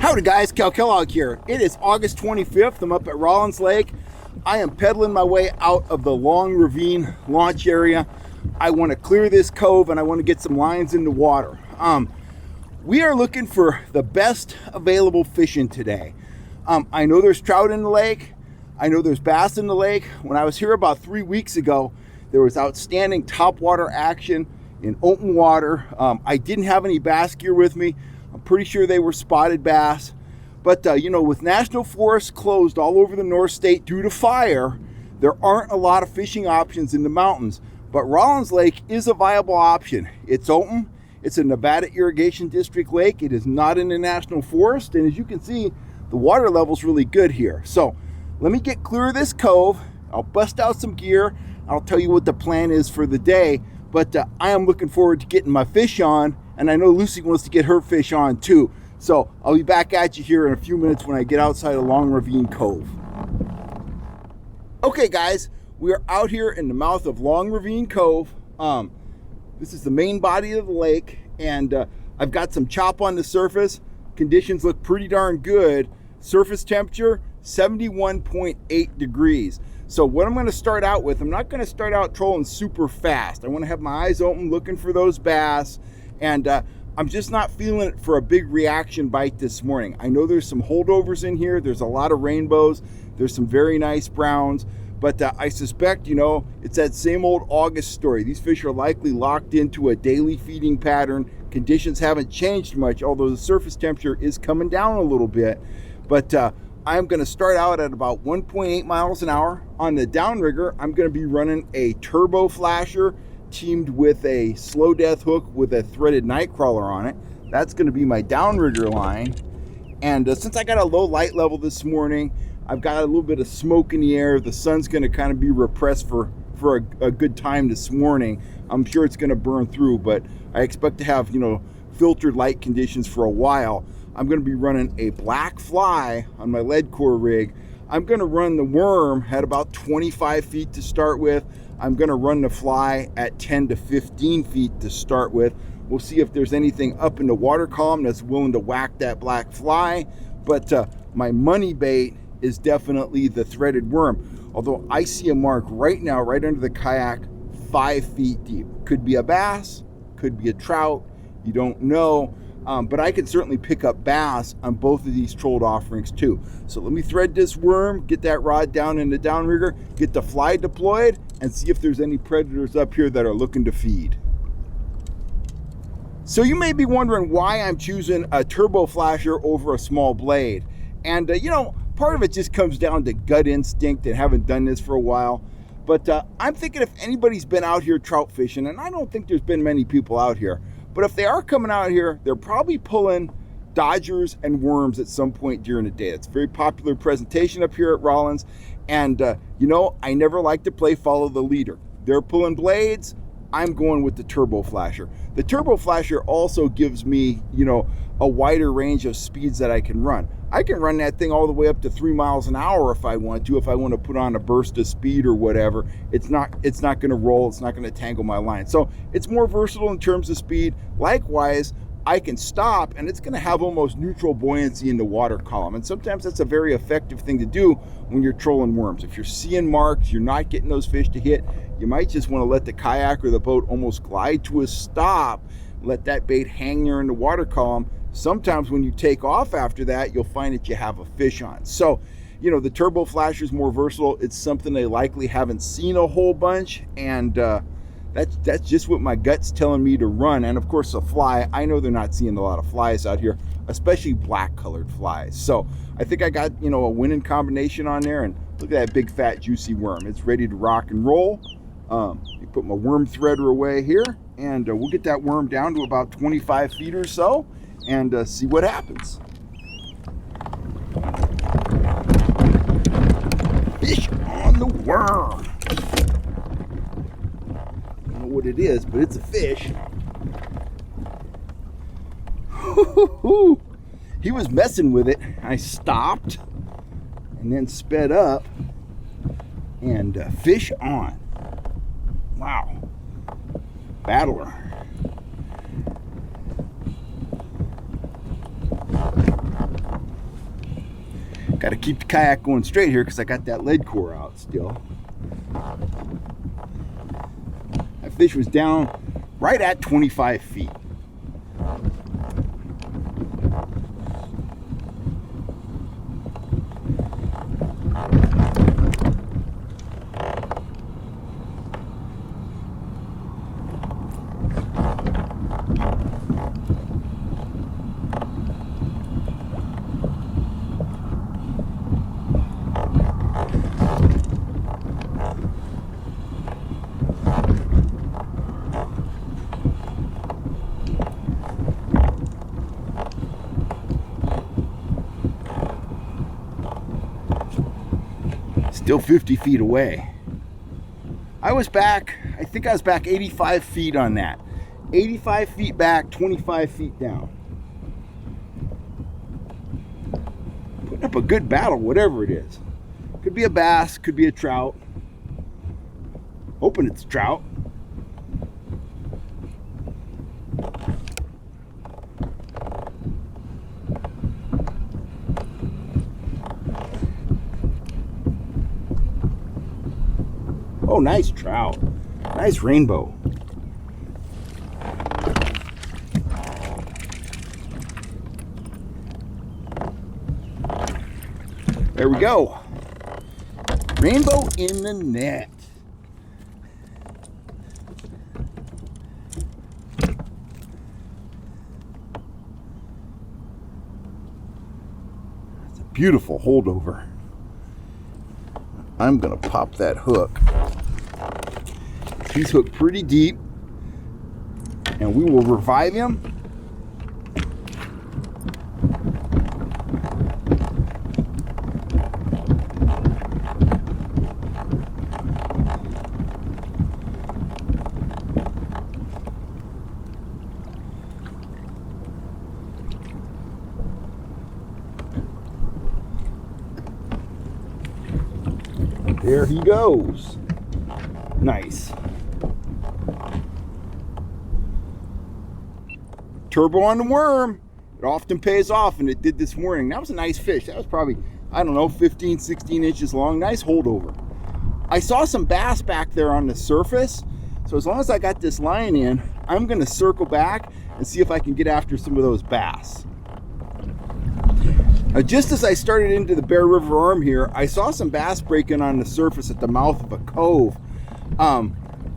Howdy guys, Cal Kellogg here. It is August 25th. I'm up at Rollins Lake. I am pedaling my way out of the Long Ravine launch area. I want to clear this cove and I want to get some lines in the water. We are looking for the best available fishing today. I know there's trout in the lake. I know there's bass in the lake. When I was here about 3 weeks ago, there was outstanding topwater action in open water. I didn't have any bass gear with me. I'm pretty sure they were spotted bass. But, with national forests closed all over the North State due to fire, there aren't a lot of fishing options in the mountains. But Rollins Lake is a viable option. It's open. It's a Nevada Irrigation District lake. It is not in the national forest. And as you can see, the water level's really good here. So let me get clear of this cove. I'll bust out some gear. I'll tell you what the plan is for the day. But I am looking forward to getting my fish on. And I know Lucy wants to get her fish on too. So I'll be back at you here in a few minutes when I get outside of Long Ravine Cove. Okay guys, we are out here in the mouth of Long Ravine Cove. This is the main body of the lake, and I've got some chop on the surface. Conditions look pretty darn good. Surface temperature, 71.8 degrees. So what I'm gonna start out with, I'm not gonna start out trolling super fast. I wanna have my eyes open looking for those bass. And I'm just not feeling it for a big reaction bite this morning. I know there's some holdovers in here. There's a lot of rainbows. There's some very nice browns. But I suspect, it's that same old August story. These fish are likely locked into a daily feeding pattern. Conditions haven't changed much, although the surface temperature is coming down a little bit. But I'm going to start out at about 1.8 miles an hour. On the downrigger, I'm going to be running a turbo flasher teamed with a slow death hook with a threaded night crawler on it. That's going to be my downrigger line. And since I got a low light level this morning, I've got a little bit of smoke in the air. The sun's going to kind of be repressed for a good time this morning. I'm sure it's going to burn through, but I expect to have, filtered light conditions for a while. I'm going to be running a black fly on my lead core rig. I'm going to run the worm at about 25 feet to start with. I'm going to run the fly at 10 to 15 feet to start with. We'll see if there's anything up in the water column that's willing to whack that black fly. But my money bait is definitely the threaded worm. Although I see a mark right now, right under the kayak, 5 feet deep. Could be a bass, could be a trout, you don't know. But I can certainly pick up bass on both of these trolled offerings too. So let me thread this worm, get that rod down in the downrigger, get the fly deployed, and see if there's any predators up here that are looking to feed. So you may be wondering why I'm choosing a turbo flasher over a small blade. And part of it just comes down to gut instinct and haven't done this for a while. But I'm thinking if anybody's been out here trout fishing, and I don't think there's been many people out here, but if they are coming out here, they're probably pulling dodgers and worms at some point during the day. It's a very popular presentation up here at Rollins. And, I never like to play follow the leader. They're pulling blades. I'm going with the turbo flasher. The turbo flasher also gives me, a wider range of speeds that I can run. I can run that thing all the way up to 3 miles an hour if I want to put on a burst of speed or whatever. It's not going to roll. It's not going to tangle my line. So it's more versatile in terms of speed. Likewise, I can stop and it's going to have almost neutral buoyancy in the water column. And sometimes that's a very effective thing to do when you're trolling worms. If you're seeing marks, you're not getting those fish to hit, you might just want to let the kayak or the boat almost glide to a stop, let that bait hang there in the water column. Sometimes when you take off after that, you'll find that you have a fish on. So, the turbo flasher is more versatile. It's something they likely haven't seen a whole bunch. And that's just what my gut's telling me to run. And of course, a fly, I know they're not seeing a lot of flies out here, especially black colored flies. So I think I got, a winning combination on there. And look at that big fat juicy worm. It's ready to rock and roll. You put my worm threader away here, and we'll get that worm down to about 25 feet or so and see what happens. Fish on the worm. I don't know what it is, but it's a fish. He was messing with it. I stopped and then sped up and fish on. Wow. Battler. Got to keep the kayak going straight here because I got that lead core out still. That fish was down right at 25 feet. Still 50 feet away. I think I was back 85 feet on that. 85 feet back, 25 feet down. Putting up a good battle, whatever it is. Could be a bass, could be a trout. Hoping it's a trout. Oh, nice trout. Nice rainbow. There we go. Rainbow in the net. That's a beautiful holdover. I'm gonna pop that hook. He's hooked pretty deep, and we will revive him. There he goes. Nice. Turbo on the worm. It often pays off, and it did this morning. That was a nice fish. That was probably, I don't know, 15, 16 inches long. Nice holdover. I saw some bass back there on the surface, so as long as I got this line in, I'm going to circle back and see if I can get after some of those bass. Just as I started into the Bear River Arm here, I saw some bass breaking on the surface at the mouth of a cove.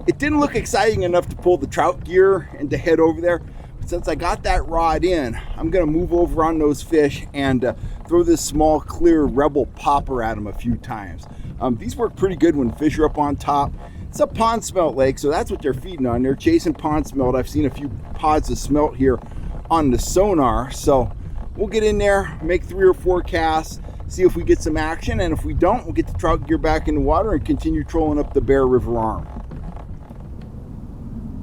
It didn't look exciting enough to pull the trout gear and to head over there. But since I got that rod in, I'm going to move over on those fish and throw this small clear Rebel popper at them a few times. These work pretty good when fish are up on top. It's a pond smelt lake, so that's what they're feeding on. They're chasing pond smelt. I've seen a few pods of smelt here on the sonar, so we'll get in there, make 3 or 4 casts, see if we get some action, and if we don't, we'll get the trout gear back in the water and continue trolling up the Bear River Arm.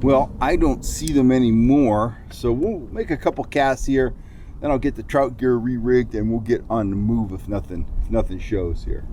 Well, I don't see them anymore, so we'll make a couple casts here, then I'll get the trout gear re-rigged and we'll get on the move if nothing shows here.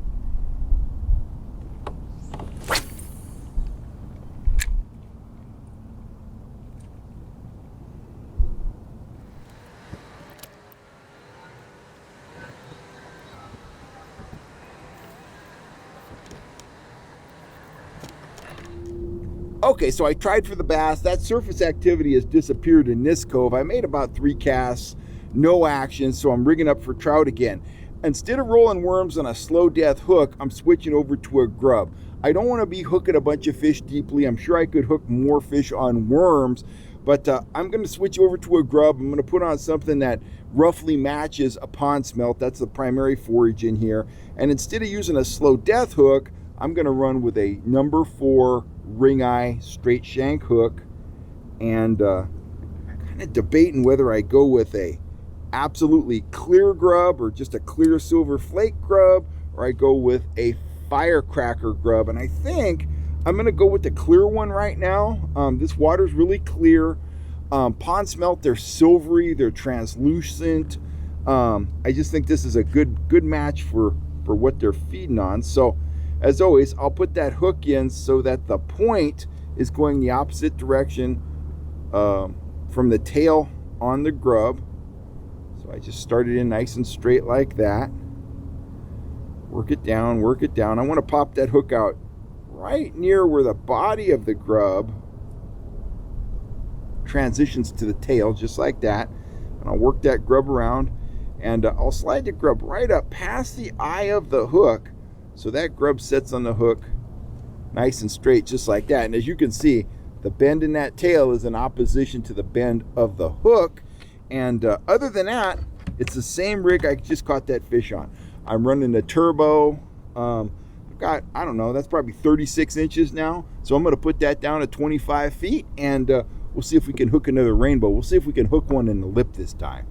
Okay, so I tried for the bass. That surface activity has disappeared in this cove. I made about 3 casts, no action, so I'm rigging up for trout again. Instead of rolling worms on a slow death hook, I'm switching over to a grub. I don't want to be hooking a bunch of fish deeply. I'm sure I could hook more fish on worms, but I'm going to switch over to a grub. I'm going to put on something that roughly matches a pond smelt. That's the primary forage in here. And instead of using a slow death hook, I'm going to run with a number 4 ring eye straight shank hook, and kind of debating whether I go with a absolutely clear grub or just a clear silver flake grub, or I go with a firecracker grub. And I think I'm going to go with the clear one right now. This water's really clear. Pond smelt, they're silvery, they're translucent. I just think this is a good match for what they're feeding on. So as always, I'll put that hook in so that the point is going the opposite direction from the tail on the grub. So I just started in nice and straight like that. Work it down, work it down. I want to pop that hook out right near where the body of the grub transitions to the tail, just like that. And I'll work that grub around, and I'll slide the grub right up past the eye of the hook, so that grub sits on the hook nice and straight, just like that. And as you can see, the bend in that tail is in opposition to the bend of the hook. And other than that, it's the same rig I just caught that fish on. I'm running a turbo. I've got, I don't know, that's probably 36 inches now. So I'm going to put that down at 25 feet, and we'll see if we can hook another rainbow. We'll see if we can hook one in the lip this time.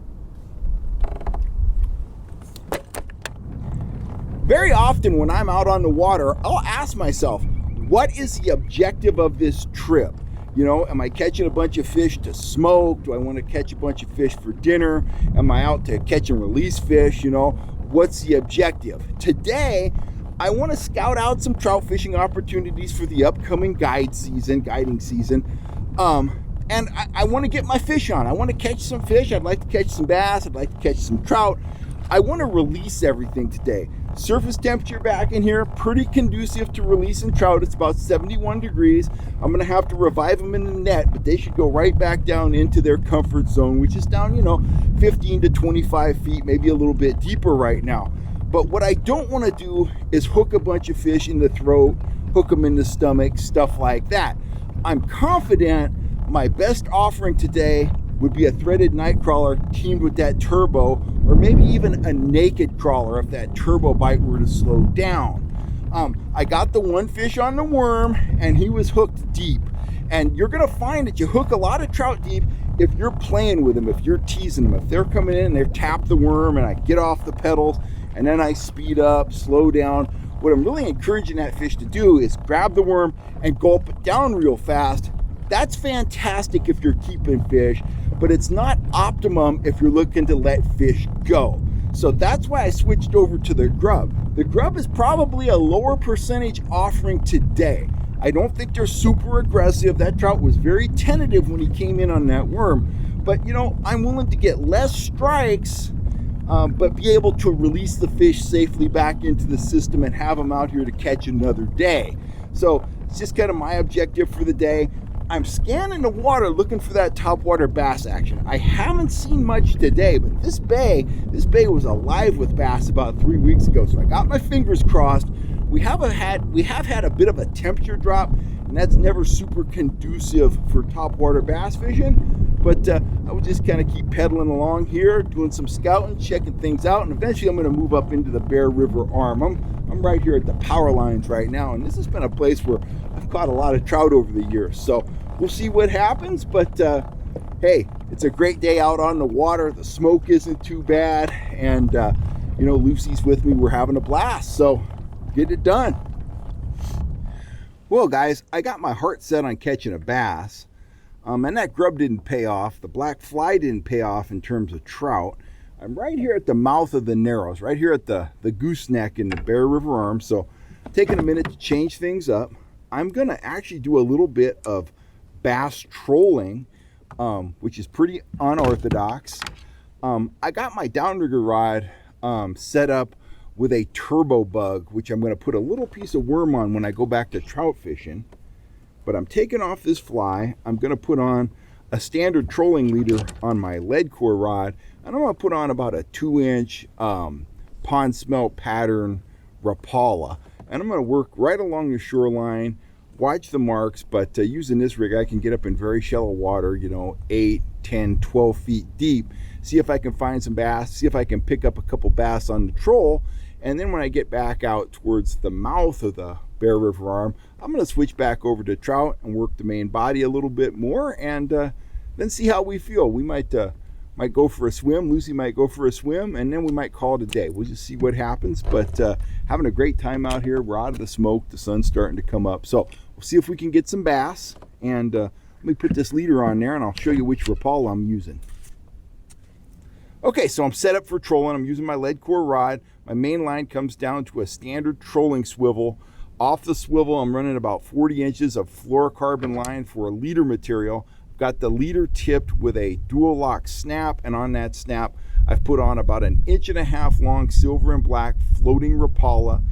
Very often when I'm out on the water, I'll ask myself, what is the objective of this trip? You know, am I catching a bunch of fish to smoke? Do I want to catch a bunch of fish for dinner? Am I out to catch and release fish? You know, what's the objective? Today, I want to scout out some trout fishing opportunities for the upcoming guiding season. And I want to get my fish on. I want to catch some fish. I'd like to catch some bass. I'd like to catch some trout. I want to release everything today. Surface temperature back in here, pretty conducive to releasing trout. It's about 71 degrees. I'm going to have to revive them in the net, but they should go right back down into their comfort zone, which is down, 15 to 25 feet, maybe a little bit deeper right now. But what I don't want to do is hook a bunch of fish in the throat, hook them in the stomach, stuff like that. I'm confident my best offering today would be a threaded night crawler teamed with that turbo, or maybe even a naked crawler if that turbo bite were to slow down. I got the one fish on the worm, and he was hooked deep. And you're gonna find that you hook a lot of trout deep if you're playing with them, if you're teasing them. If they're coming in and they tap the worm and I get off the pedals and then I speed up, slow down. What I'm really encouraging that fish to do is grab the worm and gulp it down real fast. That's fantastic if you're keeping fish, but it's not optimum if you're looking to let fish go. So that's why I switched over to the grub. The grub is probably a lower percentage offering today. I don't think they're super aggressive. That trout was very tentative when he came in on that worm. But I'm willing to get less strikes, but be able to release the fish safely back into the system and have them out here to catch another day. So it's just kind of my objective for the day. I'm scanning the water looking for that topwater bass action. I haven't seen much today, but this bay was alive with bass about 3 weeks ago, so I got my fingers crossed. We have had a bit of a temperature drop, and that's never super conducive for topwater bass fishing. But I would just kind of keep pedaling along here, doing some scouting, checking things out, and eventually I'm going to move up into the Bear River Arm. I'm right here at the power lines right now, and this has been a place where I've caught a lot of trout over the years. So we'll see what happens, but hey, it's a great day out on the water. The smoke isn't too bad, and Lucy's with me. We're having a blast, so get it done. Well, guys, I got my heart set on catching a bass, and that grub didn't pay off. The black fly didn't pay off in terms of trout. I'm right here at the mouth of the Narrows, right here at the gooseneck in the Bear River Arm. So taking a minute to change things up. I'm going to actually do a little bit of bass trolling, which is pretty unorthodox. I got my downrigger rod set up with a turbo bug, which I'm going to put a little piece of worm on when I go back to trout fishing. But I'm taking off this fly. I'm going to put on a standard trolling leader on my lead core rod, and I'm going to put on about a 2-inch pond smelt pattern Rapala, and I'm going to work right along the shoreline, watch the marks. But using this rig, I can get up in very shallow water, 8, 10, 12 feet deep, see if I can find some bass, see if I can pick up a couple bass on the troll. And then when I get back out towards the mouth of the Bear River Arm, I'm going to switch back over to trout and work the main body a little bit more, and then see how we feel. We might go for a swim. Lucy might go for a swim, and then we might call it a day. We'll just see what happens. But having a great time out here. We're out of the smoke. The sun's starting to come up. So we'll see if we can get some bass. And let me put this leader on there, and I'll show you which Rapala I'm using. Okay, so I'm set up for trolling. I'm using my lead core rod. My main line comes down to a standard trolling swivel. Off the swivel, I'm running about 40 inches of fluorocarbon line for a leader material. Got the leader tipped with a dual lock snap, and on that snap I've put on about 1.5 inch long silver and black floating Rapala.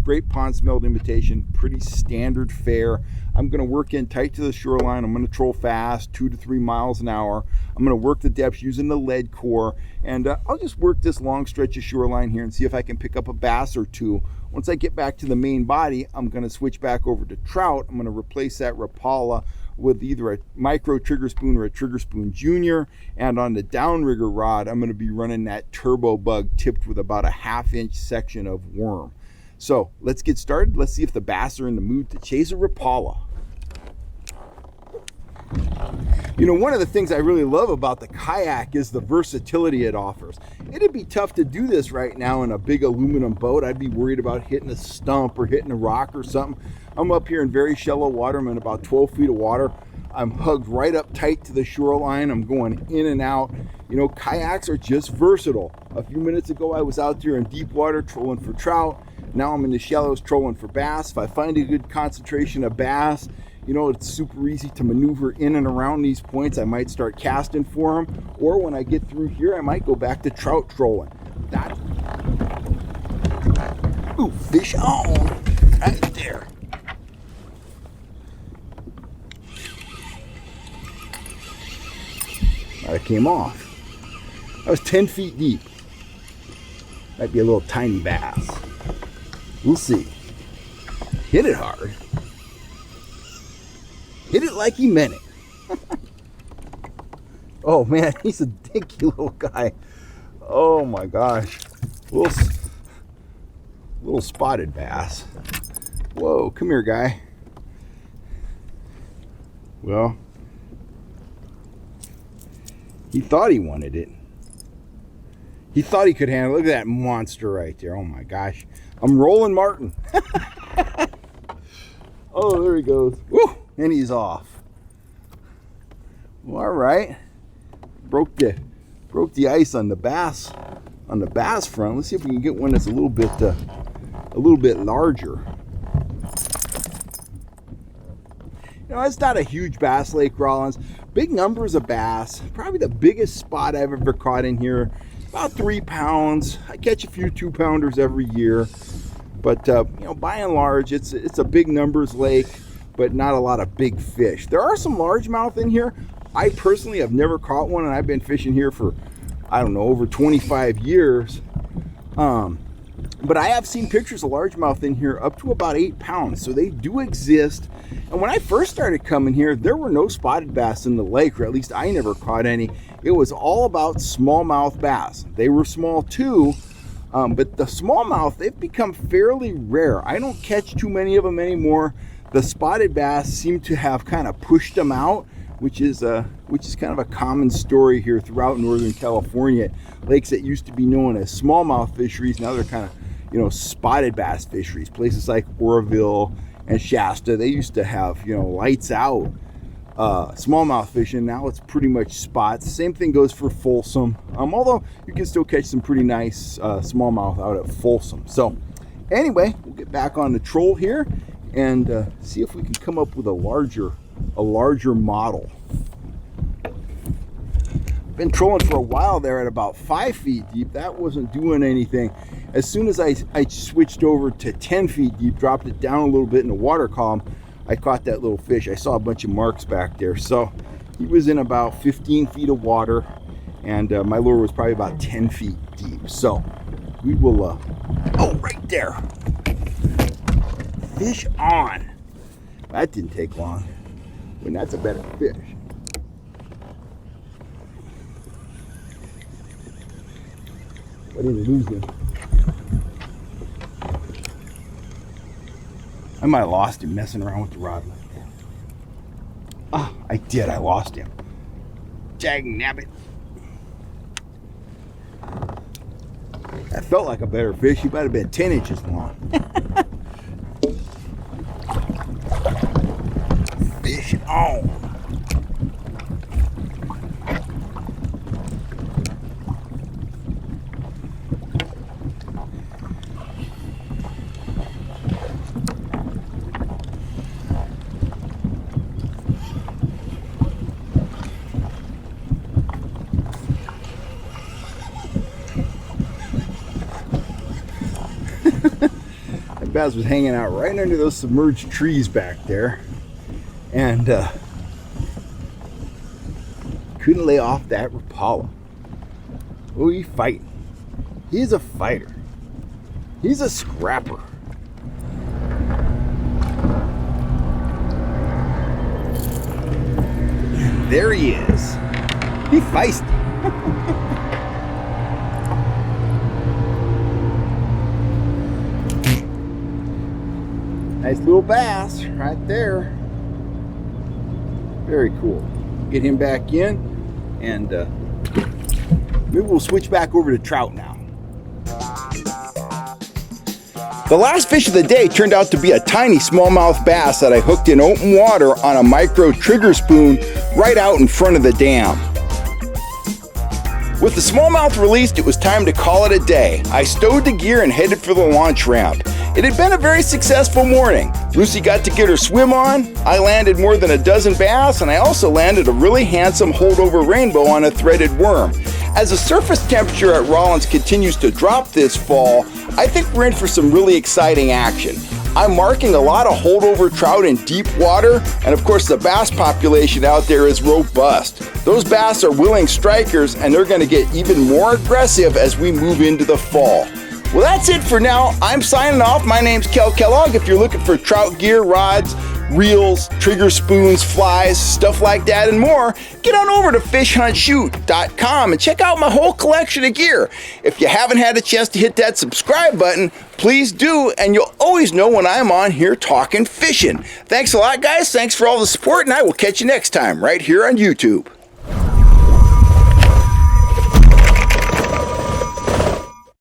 Great pond smelled imitation, pretty standard fare. I'm going to work in tight to the shoreline. I'm going to troll fast, 2 to 3 miles an hour. I'm going to work the depths using the lead core, and I'll just work this long stretch of shoreline here and see if I can pick up a bass or two. Once I get back to the main body, I'm going to switch back over to trout. I'm going to replace that Rapala with either a micro trigger spoon or a trigger spoon junior, and on the downrigger rod, I'm going to be running that turbo bug tipped with about a 1/2 inch section of worm. So let's get started. Let's see if the bass are in the mood to chase a Rapala. You know, one of the things I really love about the kayak is the versatility it offers. It'd be tough to do this right now in a big aluminum boat. I'd be worried about hitting a stump or hitting a rock or something. I'm up here in very shallow water. I'm in about 12 feet of water. I'm hugged right up tight to the shoreline. I'm going in and out. You know, kayaks are just versatile. A few minutes ago, I was out there in deep water trolling for trout. Now I'm in the shallows trolling for bass. If I find a good concentration of bass, you know, it's super easy to maneuver in and around these points. I might start casting for them, or when I get through here, I might go back to trout trolling. Ooh, fish on, right there. That came off. I was 10 feet deep. Might be a little tiny bass. We'll see. Hit it hard. Hit it like he meant it. Oh man, he's a dinky little guy. Oh my gosh. Little spotted bass. Whoa, come here, guy. Well, he thought he wanted it. He thought he could handle it. Look at that monster right there. Oh my gosh. I'm rolling Martin. Oh, there he goes. Woo! And he's off. Well, all right. Broke the ice on the bass front. Let's see if we can get one that's a little bit larger. You know, it's not a huge bass lake, Rollins. Big numbers of bass. Probably the biggest spot I've ever caught in here. About 3 pounds. I catch a few 2-pounders every year. But, you know, by and large, it's a big numbers lake, but not a lot of big fish. There are some largemouth in here. I personally have never caught one, and I've been fishing here for, I don't know, over 25 years. But I have seen pictures of largemouth in here up to about 8 pounds, so they do exist. And when I first started coming here, there were no spotted bass in the lake, or at least I never caught any. It was all about smallmouth bass. They were small too, but the smallmouth, they've become fairly rare. I don't catch too many of them anymore. The spotted bass seem to have kind of pushed them out, which is kind of a common story here throughout Northern California. Lakes that used to be known as smallmouth fisheries, now they're kind of, you know, spotted bass fisheries. Places like Oroville and Shasta, they used to have, you know, lights out smallmouth fishing. Now it's pretty much spots. Same thing goes for Folsom, although you can still catch some pretty nice smallmouth out at Folsom. So anyway, we'll get back on the troll here and see if we can come up with a larger model. Been trolling for a while there at about 5 feet deep. That wasn't doing anything. As soon as I switched over to 10 feet deep, dropped it down a little bit in the water column, I caught that little fish. I saw a bunch of marks back there. So he was in about 15 feet of water, and my lure was probably about 10 feet deep. So we will, oh, right there. Fish on. That didn't take long. When that's a better fish. I didn't lose him. I might have lost him messing around with the rod like that. Ah, I did. I lost him. Jag nabbit. That felt like a better fish. He might have been 10 inches long. Fish on. bass was hanging out right under those submerged trees back there, and couldn't lay off that Rapala. Oh, he's fighting. He's a fighter. He's a scrapper. And there he is. He feisty. Nice little bass right there. Very cool. Get him back in, and maybe we'll switch back over to trout now. The last fish of the day turned out to be a tiny smallmouth bass that I hooked in open water on a micro trigger spoon right out in front of the dam. With the smallmouth released, it was time to call it a day. I stowed the gear and headed for the launch round. It had been a very successful morning. Lucy got to get her swim on, I landed more than a dozen bass, and I also landed a really handsome holdover rainbow on a threaded worm. As the surface temperature at Rawlins continues to drop this fall, I think we're in for some really exciting action. I'm marking a lot of holdover trout in deep water, and of course the bass population out there is robust. Those bass are willing strikers, and they're going to get even more aggressive as we move into the fall. Well, that's it for now. I'm signing off. My name's Kel Kellogg. If you're looking for trout gear, rods, reels, trigger spoons, flies, stuff like that and more, get on over to fishhuntshoot.com and check out my whole collection of gear. If you haven't had a chance to hit that subscribe button, please do, and you'll always know when I'm on here talking fishing. Thanks a lot, guys. Thanks for all the support, and I will catch you next time right here on YouTube.